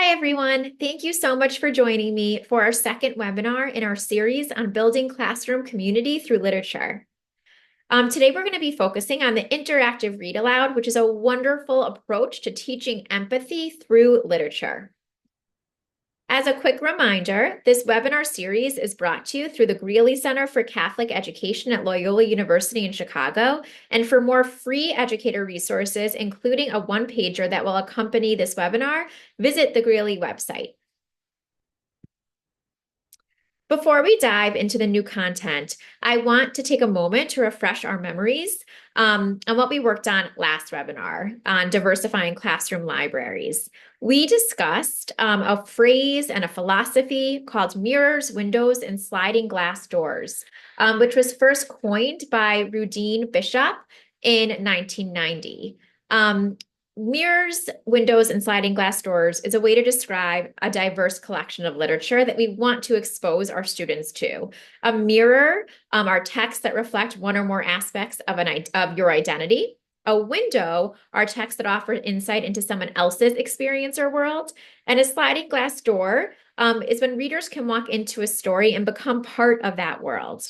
Hi, everyone. Thank you so much for joining me for our second webinar in our series on building classroom community through literature. Today, we're going to be focusing on the interactive read aloud, which is a wonderful approach to teaching empathy through literature. As a quick reminder, this webinar series is brought to you through the Greeley Center for Catholic Education at Loyola University in Chicago. And for more free educator resources, including a one-pager that will accompany this webinar, visit the Greeley website. Before we dive into the new content, I want to take a moment to refresh our memories on what we worked on last webinar on diversifying classroom libraries. We discussed a phrase and a philosophy called mirrors, windows, and sliding glass doors, which was first coined by Rudine Bishop in 1990. Mirrors, windows, and sliding glass doors is a way to describe a diverse collection of literature that we want to expose our students to. A mirror are texts that reflect one or more aspects of your identity. A window are texts that offer insight into someone else's experience or world. And a sliding glass door is when readers can walk into a story and become part of that world.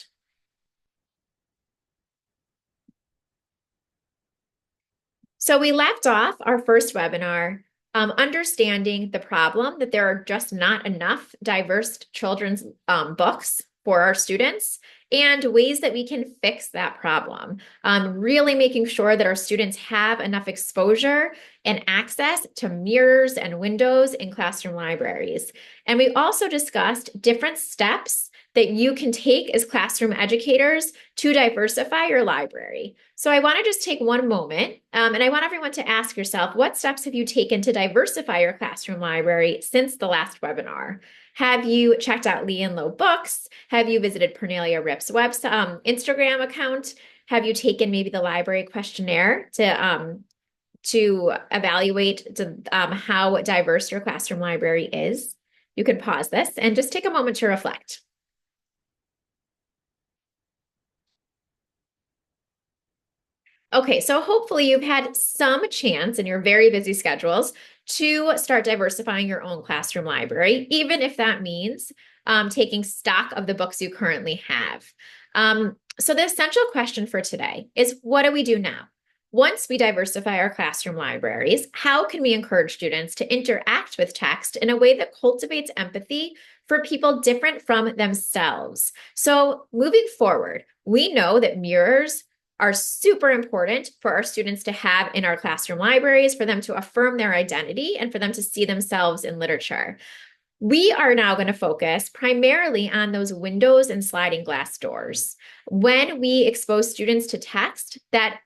So we left off our first webinar understanding the problem that there are just not enough diverse children's books for our students and ways that we can fix that problem. Really making sure that our students have enough exposure and access to mirrors and windows in classroom libraries. And we also discussed different steps that you can take as classroom educators to diversify your library. So I want to just take one moment and I want everyone to ask yourself, what steps have you taken to diversify your classroom library since the last webinar? Have you checked out Lee and Low Books? Have you visited Pernelia Rip's Instagram account? Have you taken maybe the library questionnaire to evaluate how diverse your classroom library is? You can pause this and just take a moment to reflect. Okay, so hopefully you've had some chance in your very busy schedules to start diversifying your own classroom library, even if that means taking stock of the books you currently have. So the essential question for today is, what do we do now? Once we diversify our classroom libraries, how can we encourage students to interact with text in a way that cultivates empathy for people different from themselves? So moving forward, we know that mirrors are super important for our students to have in our classroom libraries, for them to affirm their identity and for them to see themselves in literature. We are now going to focus primarily on those windows and sliding glass doors. When we expose students to text that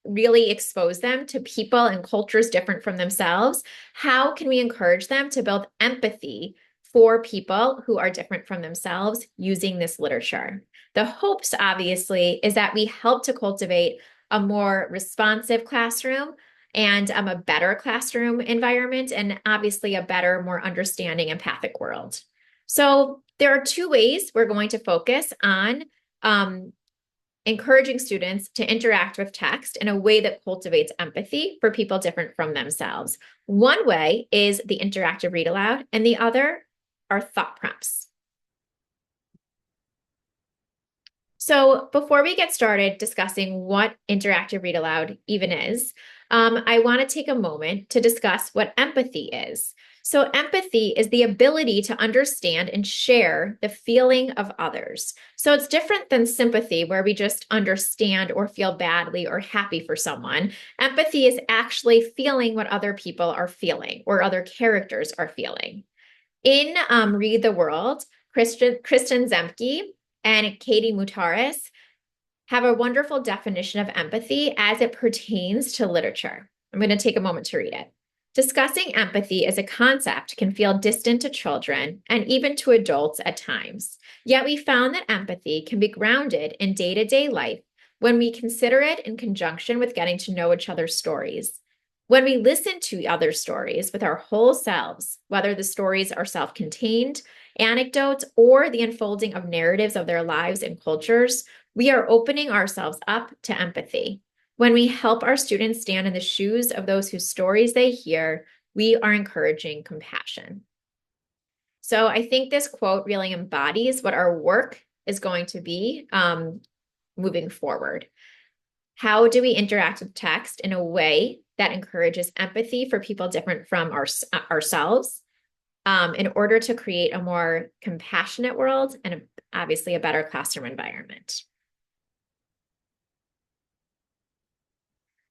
really expose them to people and cultures different from themselves, how can we encourage them to build empathy for people who are different from themselves using this literature? The hopes, obviously, is that we help to cultivate a more responsive classroom and a better classroom environment, and obviously a better, more understanding, empathic world. So there are two ways we're going to focus on encouraging students to interact with text in a way that cultivates empathy for people different from themselves. One way is the interactive read aloud, and the other are thought prompts. So before we get started discussing what interactive read aloud even is, I want to take a moment to discuss what empathy is. So empathy is the ability to understand and share the feeling of others. So it's different than sympathy, where we just understand or feel badly or happy for someone. Empathy is actually feeling what other people are feeling or other characters are feeling. In Read the World, Kristen Zemke and Katie Mutaris have a wonderful definition of empathy as it pertains to literature. I'm going to take a moment to read it. Discussing empathy as a concept can feel distant to children and even to adults at times. Yet we found that empathy can be grounded in day-to-day life when we consider it in conjunction with getting to know each other's stories. When we listen to other stories with our whole selves, whether the stories are self-contained, anecdotes, or the unfolding of narratives of their lives and cultures, we are opening ourselves up to empathy. When we help our students stand in the shoes of those whose stories they hear, we are encouraging compassion. So I think this quote really embodies what our work is going to be moving forward. How do we interact with text in a way that encourages empathy for people different from ourselves in order to create a more compassionate world and obviously a better classroom environment?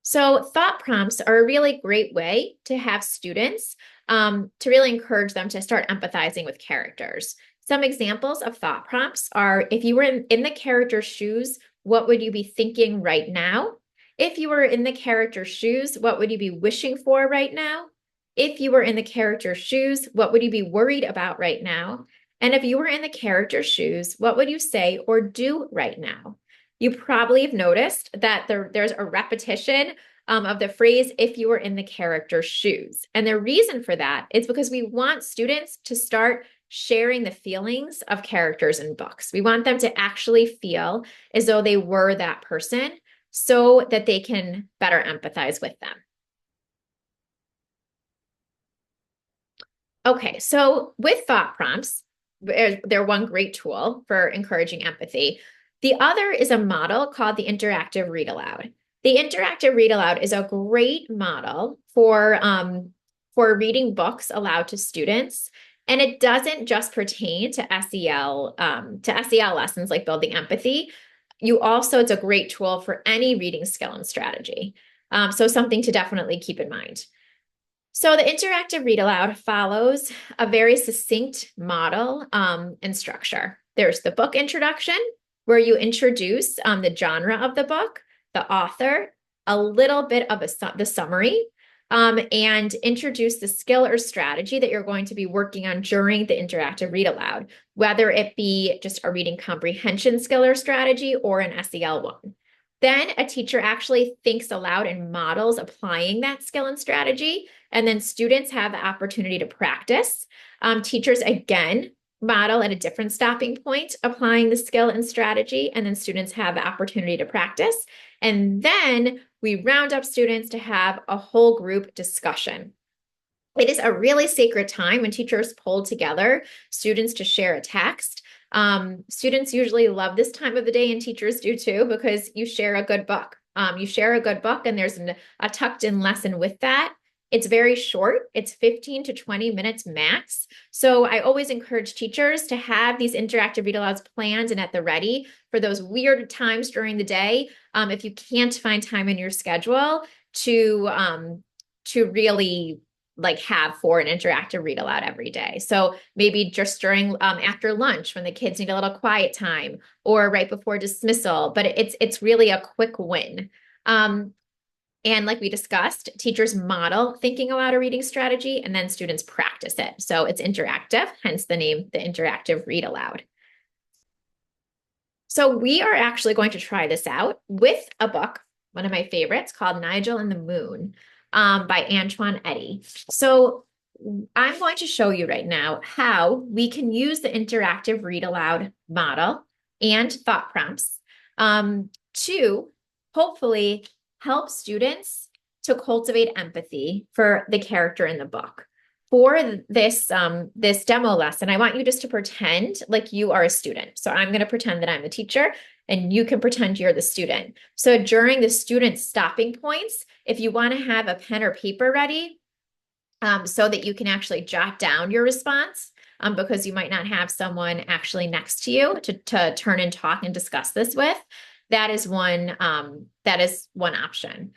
So thought prompts are a really great way to have students to really encourage them to start empathizing with characters. Some examples of thought prompts are: if you were in the character's shoes, what would you be thinking right now? If you were in the character's shoes, what would you be wishing for right now? If you were in the character's shoes, what would you be worried about right now? And if you were in the character's shoes, what would you say or do right now? You probably have noticed that there's a repetition of the phrase, if you were in the character's shoes. And the reason for that is because we want students to start sharing the feelings of characters in books. We want them to actually feel as though they were that person so that they can better empathize with them. Okay, so with thought prompts, they're one great tool for encouraging empathy. The other is a model called the interactive read aloud. The interactive read aloud is a great model for reading books aloud to students. And it doesn't just pertain to SEL lessons like building empathy. It's a great tool for any reading skill and strategy. So something to definitely keep in mind. So the interactive read aloud follows a very succinct model and structure. There's the book introduction, where you introduce the genre of the book, the author, a little bit of the summary, and introduce the skill or strategy that you're going to be working on during the interactive read aloud, whether it be just a reading comprehension skill or strategy or an SEL one. Then a teacher actually thinks aloud and models applying that skill and strategy. And then students have the opportunity to practice. Teachers, again, model at a different stopping point, applying the skill and strategy. And then students have the opportunity to practice. And then we round up students to have a whole group discussion. It is a really sacred time when teachers pull together students to share a text. Students usually love this time of the day, and teachers do too, because you share a good book. You share a good book, and there's a tucked in lesson with that. It's very short. It's 15 to 20 minutes max. So I always encourage teachers to have these interactive read alouds planned and at the ready for those weird times during the day. If you can't find time in your schedule to really have for an interactive read aloud every day. So maybe just during after lunch when the kids need a little quiet time, or right before dismissal, but it's really a quick win. And like we discussed, teachers model thinking aloud a reading strategy, and then students practice it. So it's interactive, hence the name, the interactive read aloud. So we are actually going to try this out with a book, one of my favorites, called Nigel and the Moon by Antoine Eddy. So I'm going to show you right now how we can use the interactive read aloud model and thought prompts to hopefully help students to cultivate empathy for the character in the book. For this demo lesson, I want you just to pretend like you are a student. So I'm going to pretend that I'm the teacher, and you can pretend you're the student. So during the student stopping points, if you want to have a pen or paper ready, so that you can actually jot down your response, because you might not have someone actually next to you to turn and talk and discuss this with. That is one option.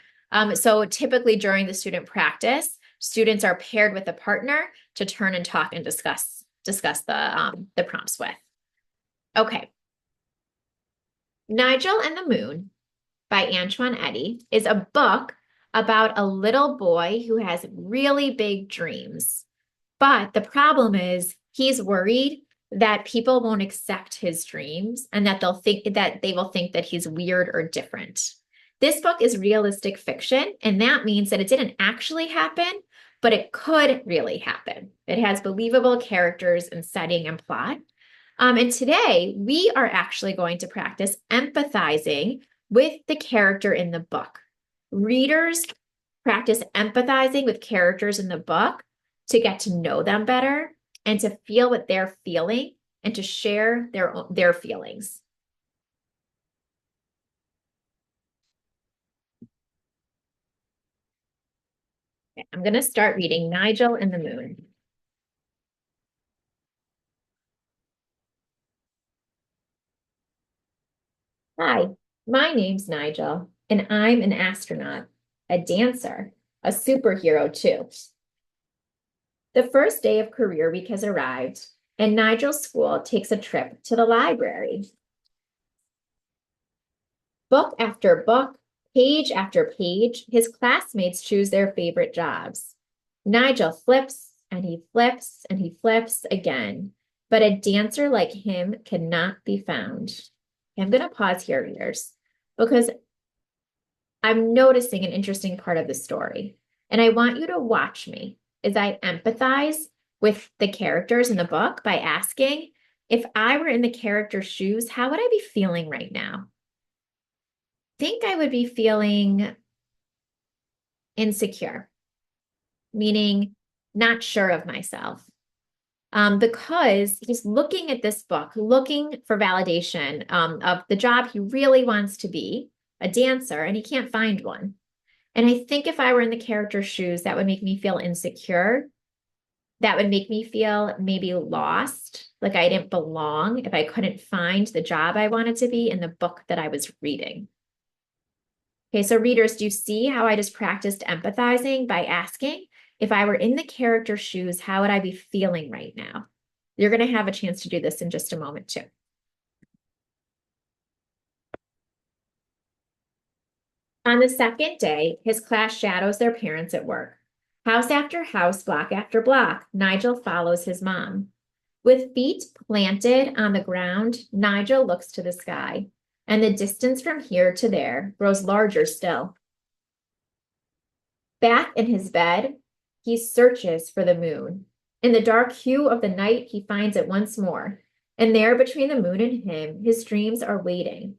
So typically during the student practice, students are paired with a partner to turn and talk and discuss the prompts with. Okay. Nigel and the Moon by Antoine Eddy is a book about a little boy who has really big dreams. But the problem is he's worried that people won't accept his dreams and that they will think that he's weird or different. This book is realistic fiction, and that means that it didn't actually happen, but it could really happen. It has believable characters and setting and plot. And today we are actually going to practice empathizing with the character in the book. Readers Practice empathizing with characters in the book to get to know them better and to feel what they're feeling and to share their feelings. Okay, I'm going to start reading Nigel and the Moon. Hi, my name's Nigel, and I'm an astronaut, a dancer, a superhero too. The first day of career week has arrived, and Nigel's school takes a trip to the library. Book after book, page after page, his classmates choose their favorite jobs. Nigel flips and he flips and he flips again, but a dancer like him cannot be found. I'm going to pause here, readers, because I'm noticing an interesting part of the story. And I want you to watch me as I empathize with the characters in the book by asking, if I were in the character's shoes, how would I be feeling right now? Think I would be feeling insecure, meaning not sure of myself. Because he's looking at this book, looking for validation of the job he really wants to be, a dancer, and he can't find one. And I think if I were in the character's shoes, that would make me feel insecure. That would make me feel maybe lost, like I didn't belong if I couldn't find the job I wanted to be in the book that I was reading. Okay, so readers, do you see how I just practiced empathizing by asking, if I were in the character's shoes, how would I be feeling right now? You're going to have a chance to do this in just a moment too. On the second day, his class shadows their parents at work. House after house, block after block, Nigel follows his mom. With feet planted on the ground, Nigel looks to the sky, and the distance from here to there grows larger still. Back in his bed, he searches for the moon. In the dark hue of the night, he finds it once more. And there between the moon and him, his dreams are waiting.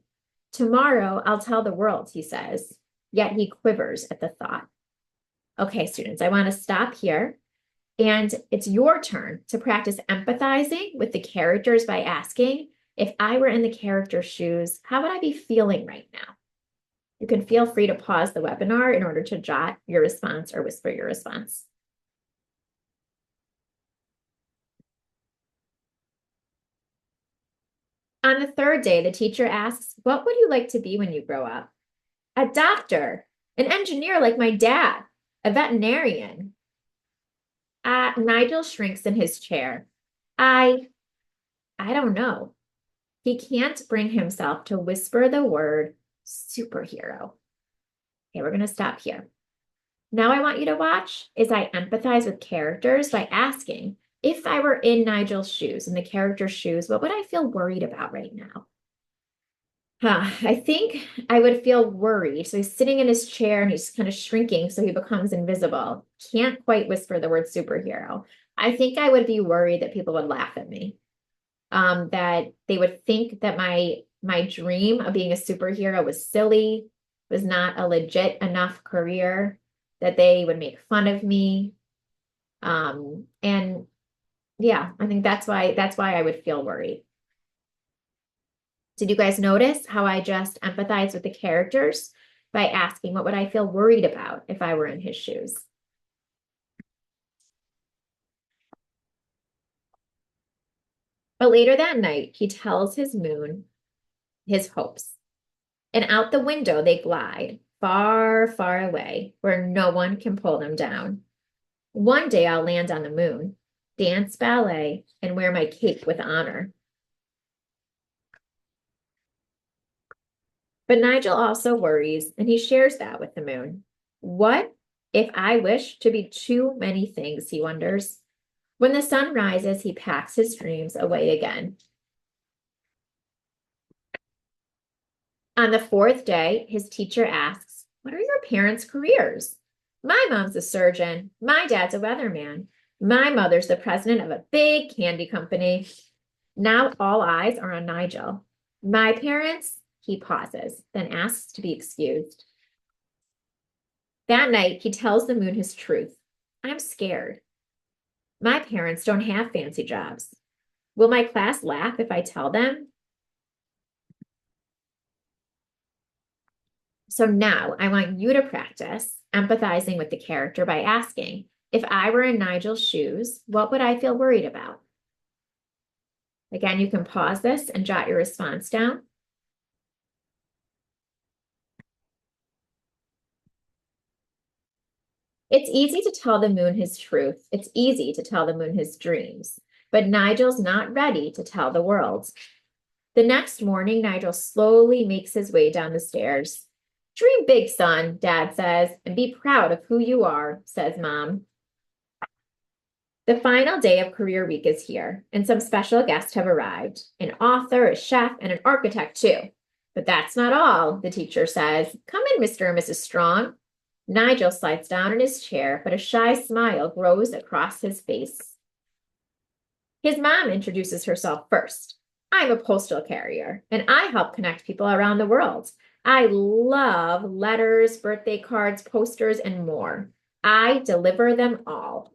Tomorrow, I'll tell the world, he says. Yet he quivers at the thought. Okay, students, I want to stop here. And it's your turn to practice empathizing with the characters by asking, if I were in the character's shoes, how would I be feeling right now? You can feel free to pause the webinar in order to jot your response or whisper your response. On the third day, the teacher asks, what would you like to be when you grow up? A doctor, an engineer like my dad, a veterinarian. Nigel shrinks in his chair. I don't know. He can't bring himself to whisper the word superhero. Okay, we're going to stop here. Now I want you to watch as I empathize with characters by asking, if I were in Nigel's shoes, in the character's shoes, what would I feel worried about right now? I think I would feel worried. So he's sitting in his chair and he's kind of shrinking so he becomes invisible. Can't quite whisper the word superhero. I think I would be worried that people would laugh at me. That they would think that my dream of being a superhero was silly, was not a legit enough career, that they would make fun of me. And yeah, I think that's why I would feel worried. Did you guys notice how I just empathize with the characters by asking what would I feel worried about if I were in his shoes? But later that night, he tells his moon his hopes. And out the window they glide, far, far away, where no one can pull them down. One day I'll land on the moon, dance ballet, and wear my cape with honor. But Nigel also worries, and he shares that with the moon. What if I wish to be too many things, he wonders. When the sun rises, he packs his dreams away again. On the fourth day, his teacher asks, what are your parents' careers? My mom's a surgeon. My dad's a weatherman. My mother's the president of a big candy company. Now all eyes are on Nigel. My parents, he pauses, then asks to be excused. That night, he tells the moon his truth. I'm scared. My parents don't have fancy jobs. Will my class laugh if I tell them? So now I want you to practice empathizing with the character by asking, if I were in Nigel's shoes, what would I feel worried about? Again, you can pause this and jot your response down. It's easy to tell the moon his truth. It's easy to tell the moon his dreams. But Nigel's not ready to tell the world. The next morning, Nigel slowly makes his way down the stairs. Dream big, son, Dad says, and be proud of who you are, says Mom. The final day of Career Week is here, and some special guests have arrived. An author, a chef, and an architect, too. But that's not all, the teacher says. Come in, Mr. and Mrs. Strong. Nigel slides down in his chair, but a shy smile grows across his face. His mom introduces herself first. I'm a postal carrier, and I help connect people around the world. I love letters, birthday cards, posters, and more. I deliver them all.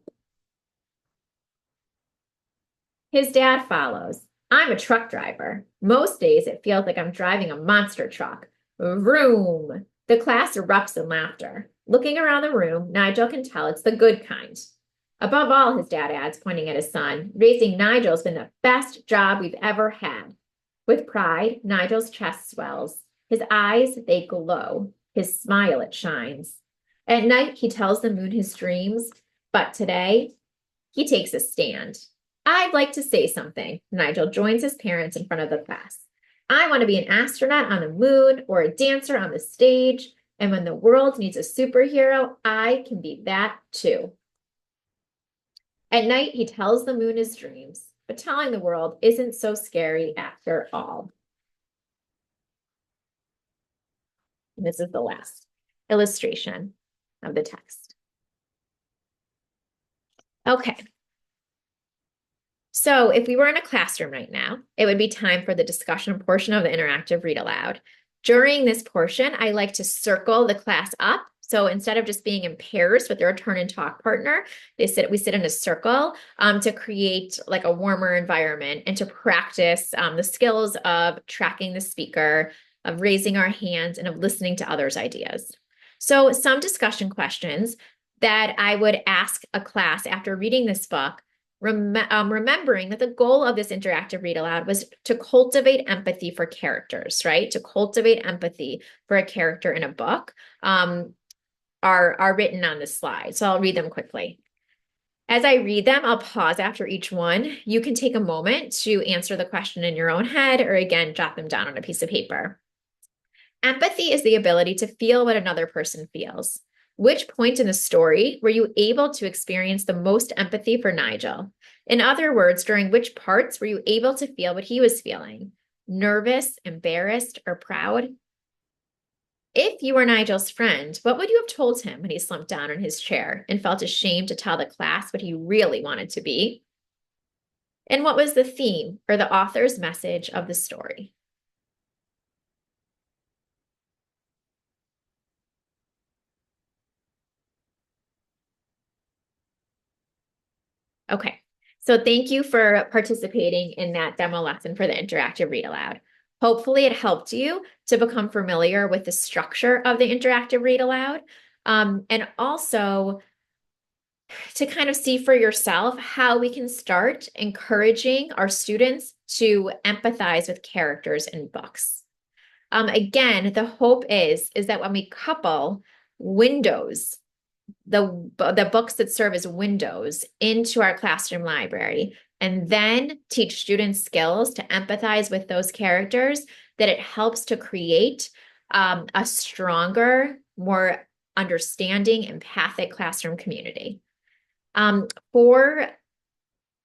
His dad follows. I'm a truck driver. Most days it feels like I'm driving a monster truck. Vroom. The class erupts in laughter. Looking around the room, Nigel can tell it's the good kind. Above all, his dad adds, pointing at his son, raising Nigel's been the best job we've ever had. With pride, Nigel's chest swells. His eyes, they glow. His smile, it shines. At night, he tells the moon his dreams, but today, he takes a stand. I'd like to say something. Nigel joins his parents in front of the class. I want to be an astronaut on the moon or a dancer on the stage. And when the world needs a superhero, I can be that too. At night, he tells the moon his dreams, but telling the world isn't so scary after all. And this is the last illustration of the text. Okay. So if we were in a classroom right now, it would be time for the discussion portion of the interactive read aloud. During this portion, I like to circle the class up. So instead of just being in pairs with their turn and talk partner, we sit in a circle to create like a warmer environment and to practice the skills of tracking the speaker, of raising our hands, and of listening to others' ideas. So some discussion questions that I would ask a class after reading this book, remembering that the goal of this interactive read aloud was to cultivate empathy for characters, right? To cultivate empathy for a character in a book are written on this slide. So I'll read them quickly. As I read them, I'll pause after each one. You can take a moment to answer the question in your own head or again, jot them down on a piece of paper. Empathy is the ability to feel what another person feels. Which point in the story were you able to experience the most empathy for Nigel? In other words, during which parts were you able to feel what he was feeling? Nervous, embarrassed, or proud? If you were Nigel's friend, what would you have told him when he slumped down in his chair and felt ashamed to tell the class what he really wanted to be? And what was the theme or the author's message of the story? Okay, so thank you for participating in that demo lesson for the interactive read aloud. Hopefully it helped you to become familiar with the structure of the interactive read aloud, and also to kind of see for yourself how we can start encouraging our students to empathize with characters in books. Again, the hope is that when we couple windows, the books that serve as windows into our classroom library, and then teach students skills to empathize with those characters, that it helps to create a stronger, more understanding, empathic classroom community. For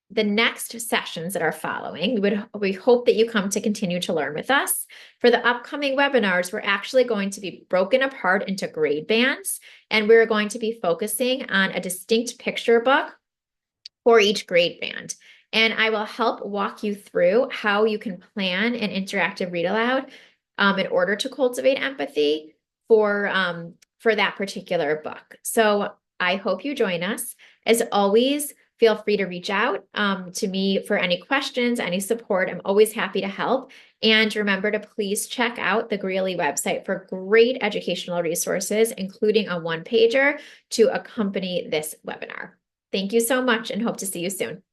the next sessions that are following, we hope that you come to continue to learn with us. For the upcoming webinars, we're actually going to be broken apart into grade bands, and we're going to be focusing on a distinct picture book for each grade band. And I will help walk you through how you can plan an interactive read aloud in order to cultivate empathy for that particular book. So I hope you join us. As always, feel free to reach out to me for any questions, any support. I'm always happy to help. And remember to please check out the Greeley website for great educational resources, including a one-pager to accompany this webinar. Thank you so much and hope to see you soon.